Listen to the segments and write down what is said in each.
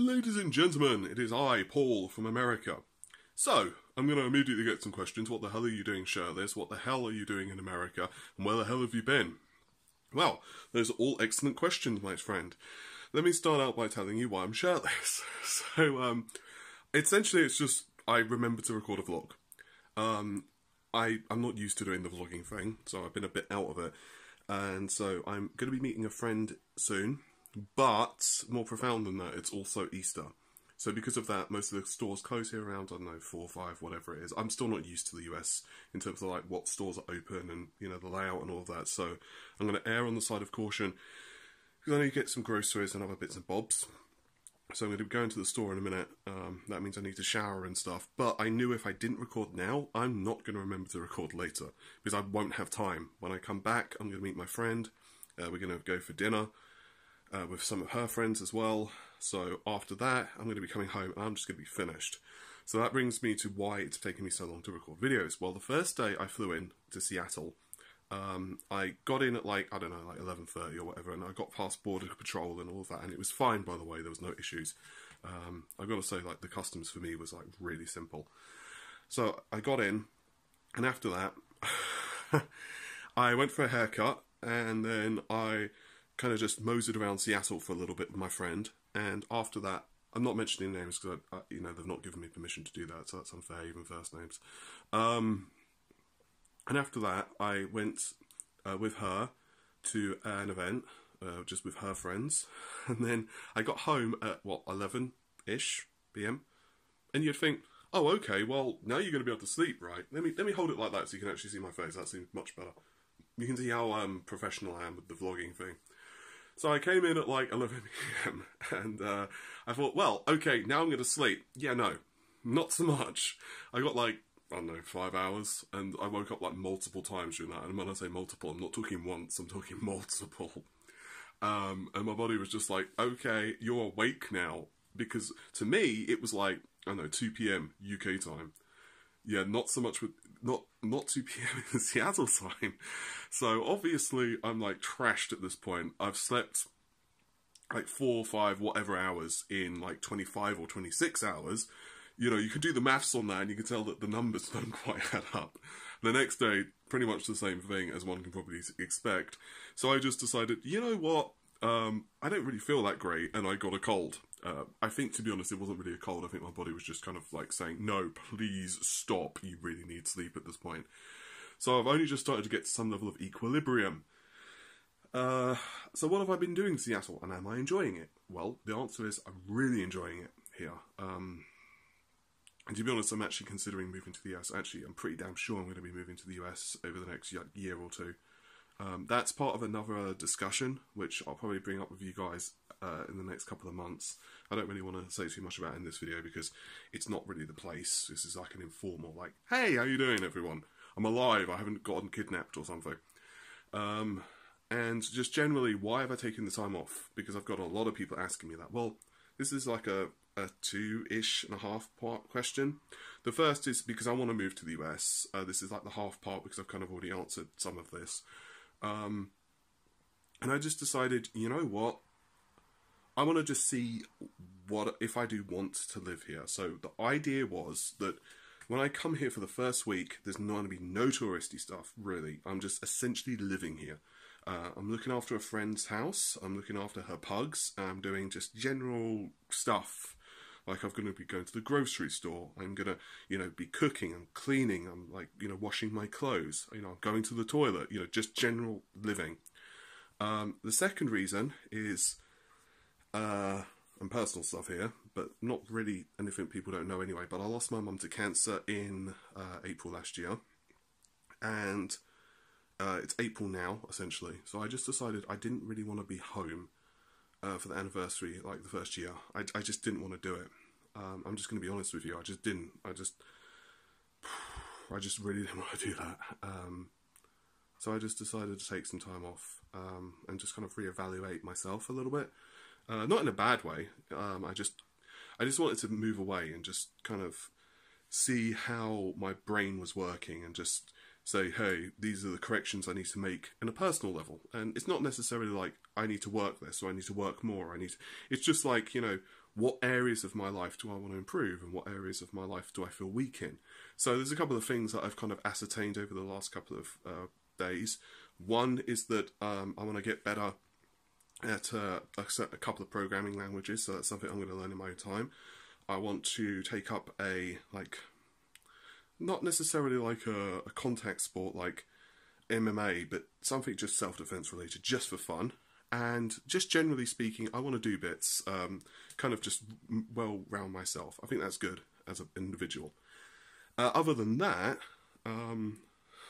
Ladies and gentlemen, it is I, Paul, from America. So, I'm going to immediately get some questions. What the hell are you doing shirtless? What the hell are you doing in America? And where the hell have you been? Well, those are all excellent questions, my friend. Let me start out by telling you why I'm shirtless. So, essentially it's just, I remember to record a vlog. I'm not used to doing the vlogging thing, so I've been a bit out of it. And so I'm going to be meeting a friend soon. But, more profound than that, it's also Easter. So because of that, most of the stores close here around, I don't know, 4 or 5, whatever it is. I'm still not used to the US in terms of like what stores are open and, you know, the layout and all of that. So I'm going to err on the side of caution because I need to get some groceries and other bits and bobs. So I'm going to be going to the store in a minute. That means I need to shower and stuff. But I knew if I didn't record now, I'm not going to remember to record later because I won't have time. When I come back, I'm going to meet my friend. We're going to go for dinner. With some of her friends as well. So after that, I'm going to be coming home and I'm just going to be finished. So that brings me to why it's taken me so long to record videos. Well, the first day I flew in to Seattle, I got in at like, I don't know, like 11:30 or whatever, and I got past border patrol and all of that, and it was fine, by the way, there was no issues. I've got to say, like, the customs for me was like really simple. So I got in, and after that, I went for a haircut, and then I kind of just moseyed around Seattle for a little bit with my friend, and after that, I'm not mentioning names because, you know, they've not given me permission to do that, so that's unfair, even first names. And after that, I went with her to an event, just with her friends, and then I got home at, what, 11-ish p.m, and you'd think, oh, okay, well, now you're going to be able to sleep, right? Let me hold it like that so you can actually see my face. That seems much better. You can see how professional I am with the vlogging thing. So I came in at like 11 p.m. and I thought, well, okay, now I'm going to sleep. Yeah, no, not so much. I got like, I don't know, 5 hours, and I woke up like multiple times during that. And when I say multiple, I'm not talking once, I'm talking multiple. And my body was just like, okay, you're awake now. Because to me, it was like, I don't know, 2 p.m. UK time. Yeah, not so much with, not 2 p.m. in Seattle time. So obviously I'm like trashed at this point. I've slept like 4 or 5 whatever hours in like 25 or 26 hours. You know, you can do the maths on that and you can tell that the numbers don't quite add up. The next day, pretty much the same thing as one can probably expect. So I just decided, you know what, I don't really feel that great, and I got a cold. I think, to be honest, it wasn't really a cold. I think my body was just kind of like saying, no, please stop. You really need sleep at this point. So I've only just started to get to some level of equilibrium. So what have I been doing in Seattle, and am I enjoying it? Well, the answer is I'm really enjoying it here. And to be honest, I'm actually considering moving to the US. Actually, I'm pretty damn sure I'm going to be moving to the US over the next year or two. That's part of another discussion, which I'll probably bring up with you guys in the next couple of months. I don't really want to say too much about it in this video because it's not really the place. This is like an informal, like, hey, how you doing, everyone? I'm alive, I haven't gotten kidnapped or something. And just generally, why have I taken the time off? Because I've got a lot of people asking me that. Well, this is like a 2.5 part question. The first is because I want to move to the US. This is like the half part because I've kind of already answered some of this. And I just decided, you know what, I want to just see what if I do want to live here. So the idea was that when I come here for the first week, there's not going to be no touristy stuff, really. I'm just essentially living here. I'm looking after a friend's house, I'm looking after her pugs, I'm doing just general stuff. Like, I'm going to be going to the grocery store, I'm going to, you know, be cooking and cleaning, I'm like, you know, washing my clothes, you know, going to the toilet, you know, just general living. The second reason is, and personal stuff here, but not really anything people don't know anyway, but I lost my mum to cancer in April last year, and it's April now, essentially, so I just decided I didn't really want to be home for the anniversary, like the first year. I just didn't want to do it. I'm just going to be honest with you, I just didn't. I just really didn't want to do that. So I just decided to take some time off and just kind of reevaluate myself a little bit. Not in a bad way. I just wanted to move away and just kind of see how my brain was working and just say, hey, these are the corrections I need to make on a personal level. And it's not necessarily like I need to work less or I need to work more. It's just like, you know, what areas of my life do I want to improve and what areas of my life do I feel weak in. So there's a couple of things that I've kind of ascertained over the last couple of days. One is that I want to get better at a couple of programming languages, so that's something I'm going to learn in my own time. I want to take up a, like, not necessarily like a contact sport like MMA, but something just self-defense related, just for fun. And just generally speaking, I want to do bits, kind of just well round myself. I think that's good as an individual. Other than that,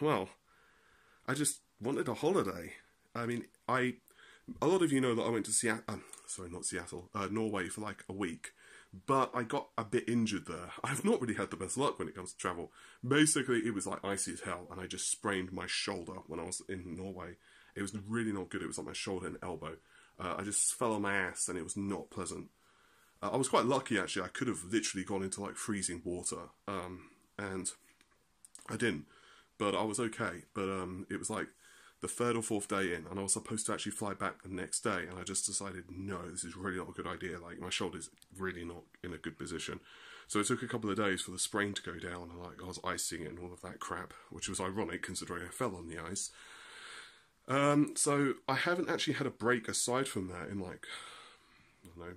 well, I just wanted a holiday. I mean, a lot of you know that I went to Seattle, sorry, not Seattle, Norway for like a week. But I got a bit injured there. I've not really had the best luck when it comes to travel. Basically, it was like icy as hell, and I just sprained my shoulder when I was in Norway. It was really not good. It was like my shoulder and elbow. I just fell on my ass, and it was not pleasant. I was quite lucky, actually. I could have literally gone into like freezing water, and I didn't. But I was okay. But it was like the third or fourth day in, and I was supposed to actually fly back the next day, and I just decided, no, this is really not a good idea. Like, my shoulder's really not in a good position. So it took a couple of days for the sprain to go down, and like I was icing it and all of that crap, which was ironic considering I fell on the ice. So I haven't actually had a break aside from that in like, I don't know,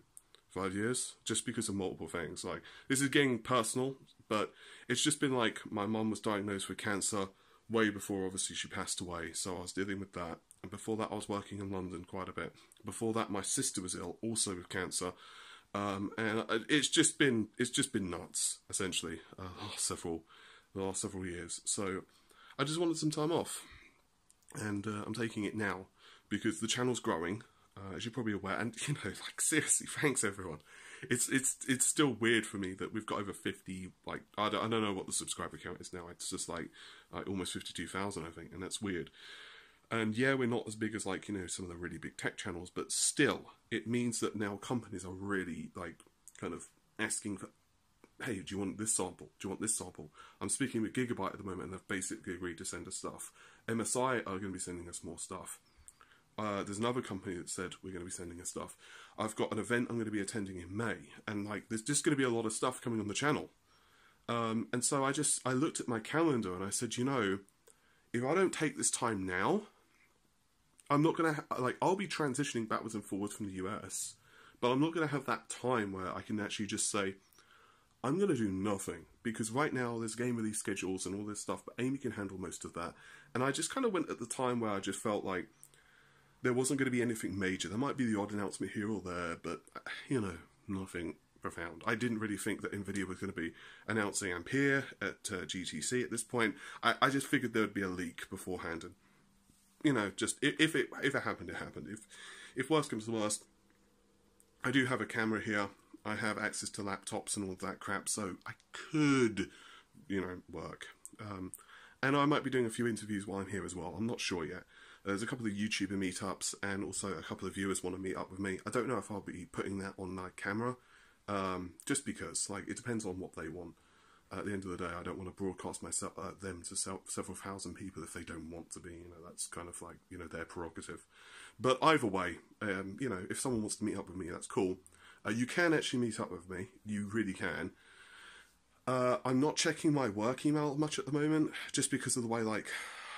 5 years, just because of multiple things. Like, this is getting personal, but it's just been like, my mum was diagnosed with cancer way before, obviously, she passed away, so I was dealing with that. And before that, I was working in London quite a bit. Before that, my sister was ill, also with cancer. And it's just been nuts, essentially, the last several years. So I just wanted some time off, and I'm taking it now because the channel's growing, as you're probably aware. And you know, like, seriously, thanks everyone. It's still weird for me that we've got over 50. Like, I don't know what the subscriber count is now. It's just like almost 52,000, I think, and that's weird. And yeah, we're not as big as, like, you know, some of the really big tech channels, but still, it means that now companies are really, like, kind of asking for, hey, do you want this sample? Do you want this sample? I'm speaking with Gigabyte at the moment, and they've basically agreed to send us stuff. MSI are going to be sending us more stuff. There's another company that said we're going to be sending us stuff. I've got an event I'm going to be attending in May, and like, there's just going to be a lot of stuff coming on the channel. And so I looked at my calendar and I said, you know, if I don't take this time now, I'm not going to, like, I'll be transitioning backwards and forwards from the US, but I'm not going to have that time where I can actually just say, I'm going to do nothing, because right now there's game release schedules and all this stuff, but Amy can handle most of that. And I just kind of went at the time where I just felt like there wasn't going to be anything major. There might be the odd announcement here or there, but, you know, nothing profound. I didn't really think that NVIDIA was going to be announcing Ampere at GTC at this point. I just figured there would be a leak beforehand, and, you know, just if it happened, it happened. If worst comes to worst, I do have a camera here. I have access to laptops and all of that crap, so I could, you know, work. And I might be doing a few interviews while I'm here as well. I'm not sure yet. There's a couple of YouTuber meetups, and also a couple of viewers want to meet up with me. I don't know if I'll be putting that on my camera, just because, like, it depends on what they want. At the end of the day, I don't want to broadcast myself them to several thousand people if they don't want to be. You know, that's kind of like, you know, their prerogative. But either way, you know, if someone wants to meet up with me, that's cool. You can actually meet up with me. You really can. I'm not checking my work email much at the moment, just because of the way, like,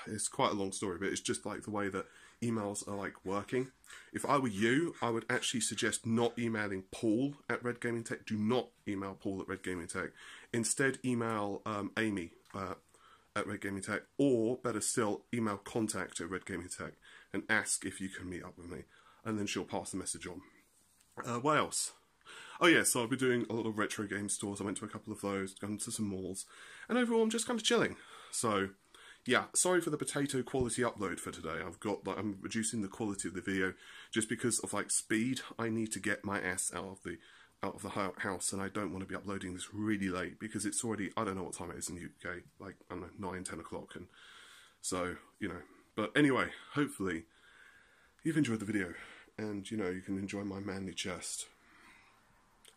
it's quite a long story, but it's just like the way that emails are, like, working. If I were you, I would actually suggest not emailing Paul at RedGamingTech. Do not email Paul at RedGamingTech. Instead, email Amy at RedGamingTech, or better still, email contact at RedGamingTech and ask if you can meet up with me, and then she'll pass the message on. What else? Oh yeah, so I've been doing a lot of retro game stores. I went to a couple of those, gone to some malls, and overall I'm just kind of chilling. So yeah, sorry for the potato quality upload for today. I'm reducing the quality of the video just because of, like, speed. I need to get my ass out of the house, and I don't want to be uploading this really late because it's already, I don't know what time it is in the UK, like, I don't know, 9, 10 o'clock, and so, you know. But anyway, hopefully you've enjoyed the video, and, you know, you can enjoy my manly chest.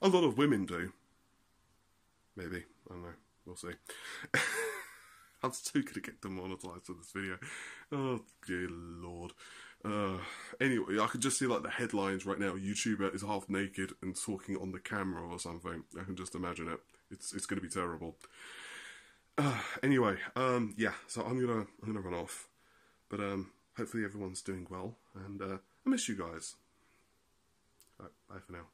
A lot of women do. Maybe. I don't know. We'll see. I'm still going to get demonetized for this video. Oh, dear Lord. Anyway, I could just see like the headlines right now. YouTuber is half naked and talking on the camera or something. I can just imagine it. It's going to be terrible. Anyway, yeah. So I'm gonna run off, but hopefully everyone's doing well, and I miss you guys. Right, bye for now.